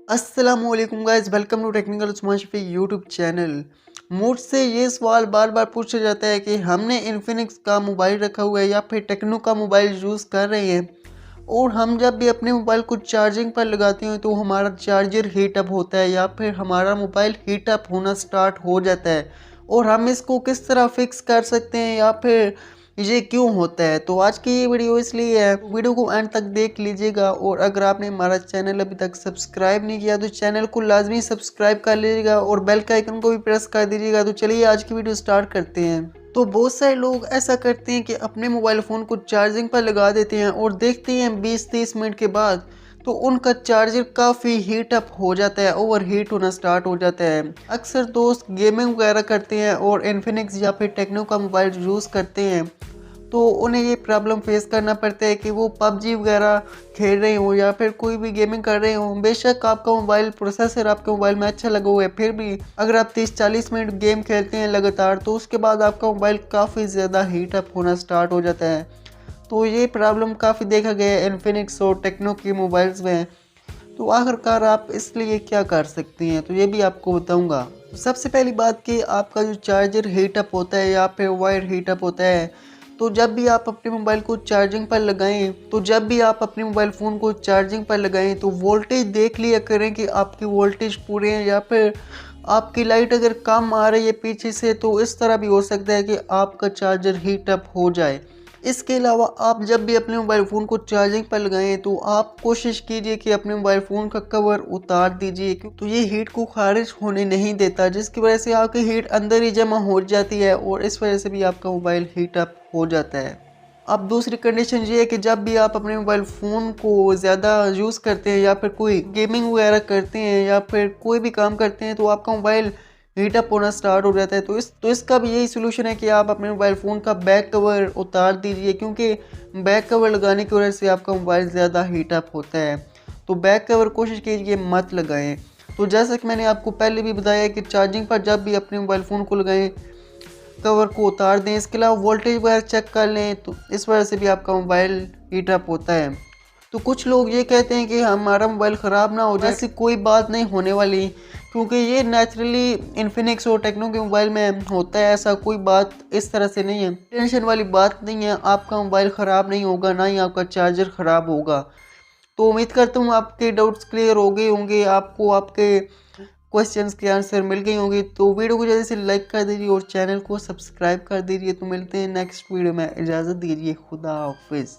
अस्सलामुअलैकुम guys, welcome to technical Usman Shafi YouTube channel. मुझसे ये सवाल बार बार पूछा जाता है कि हमने इन्फिनिक्स का मोबाइल रखा हुआ है या फिर टेक्नो का मोबाइल यूज़ कर रहे हैं और हम जब भी अपने मोबाइल को चार्जिंग पर लगाते हैं तो हमारा चार्जर हीट अप होता है या फिर हमारा मोबाइल हीट अप होना स्टार्ट हो जाता है और हम इसको किस तरह फिक्स कर सकते हैं या फिर ये क्यों होता है। तो आज की ये वीडियो इसलिए है, वीडियो को एंड तक देख लीजिएगा और अगर आपने हमारा चैनल अभी तक सब्सक्राइब नहीं किया तो चैनल को लाजमी सब्सक्राइब कर लीजिएगा और बेल का आइकन को भी प्रेस कर दीजिएगा। तो चलिए आज की वीडियो स्टार्ट करते हैं। तो बहुत सारे लोग ऐसा करते हैं कि अपने मोबाइल फ़ोन को चार्जिंग पर लगा देते हैं और देखते हैं 20-30 मिनट के बाद तो उनका चार्जर काफ़ी हीट अप हो जाता है, ओवर हीट होना स्टार्ट हो जाता है। अक्सर दोस्त गेमिंग वगैरह करते हैं और इन्फिनिक्स या फिर टेक्नो का मोबाइल यूज़ करते हैं तो उन्हें ये प्रॉब्लम फेस करना पड़ता है कि वो पबजी वगैरह खेल रहे हो या फिर कोई भी गेमिंग कर रहे हो। बेशक आपका मोबाइल प्रोसेसर आपके मोबाइल में अच्छा लगा हुआ है, फिर भी अगर आप 30-40 मिनट गेम खेलते हैं लगातार तो उसके बाद आपका मोबाइल काफ़ी ज़्यादा हीट अप होना स्टार्ट हो जाता है। तो ये प्रॉब्लम काफ़ी देखा गया है इन्फिनिक्स और टेक्नो के मोबाइल्स में। तो आखिरकार आप इसलिए क्या कर सकते हैं तो ये भी आपको बताऊंगा। तो सबसे पहली बात कि आपका जो चार्जर हीट अप होता है या फिर वायर हीट अप होता है, तो जब भी आप अपने मोबाइल को चार्जिंग पर लगाएं तो जब भी आप अपने मोबाइल फ़ोन को चार्जिंग पर लगाएं तो वोल्टेज देख लिया करें कि आपकी वोल्टेज पूरे हैं या फिर आपकी लाइट अगर कम आ रही है पीछे से तो इस तरह भी हो सकता है कि आपका चार्जर हीट अप हो जाए। इसके अलावा आप जब भी अपने मोबाइल फ़ोन को चार्जिंग पर लगाएं तो आप कोशिश कीजिए कि अपने मोबाइल फ़ोन का कवर उतार दीजिए, तो ये हीट को खारिज होने नहीं देता जिसकी वजह से आपकी हीट अंदर ही जमा हो जाती है और इस वजह से भी आपका मोबाइल हीट अप हो जाता है। अब दूसरी कंडीशन ये है कि जब भी आप अपने मोबाइल फ़ोन को ज़्यादा यूज़ करते हैं या फिर कोई गेमिंग वगैरह करते हैं या फिर कोई भी काम करते हैं तो आपका मोबाइल हीट अप होना स्टार्ट हो जाता है। तो इसका भी यही सोल्यूशन है कि आप अपने मोबाइल फ़ोन का बैक कवर उतार दीजिए, क्योंकि बैक कवर लगाने की वजह से आपका मोबाइल ज़्यादा हीट अप होता है। तो बैक कवर कोशिश कीजिए मत लगाएं। तो जैसा कि मैंने आपको पहले भी बताया कि चार्जिंग पर जब भी अपने मोबाइल फ़ोन को लगाएं कवर को उतार दें। इसके अलावा वोल्टेज वगैरह चेक कर लें, तो इस वजह से भी आपका मोबाइल हीट अप होता है। तो कुछ लोग ये कहते हैं कि हमारा मोबाइल ख़राब ना हो जाए, ऐसी कोई बात नहीं होने वाली, क्योंकि ये नेचुरली इन्फिनिक्स और टेक्नो के मोबाइल में होता है। ऐसा कोई बात इस तरह से नहीं है, टेंशन वाली बात नहीं है। आपका मोबाइल ख़राब नहीं होगा, ना ही आपका चार्जर ख़राब होगा। तो उम्मीद करता हूँ आपके डाउट्स क्लियर हो गए होंगे, आपको आपके क्वेश्चंस के आंसर मिल गए होंगे। तो वीडियो को जल्दी से लाइक कर दीजिए और चैनल को सब्सक्राइब कर दीजिए। तो मिलते हैं नेक्स्ट वीडियो में, इजाज़त दीजिए, खुदा हाफिज़।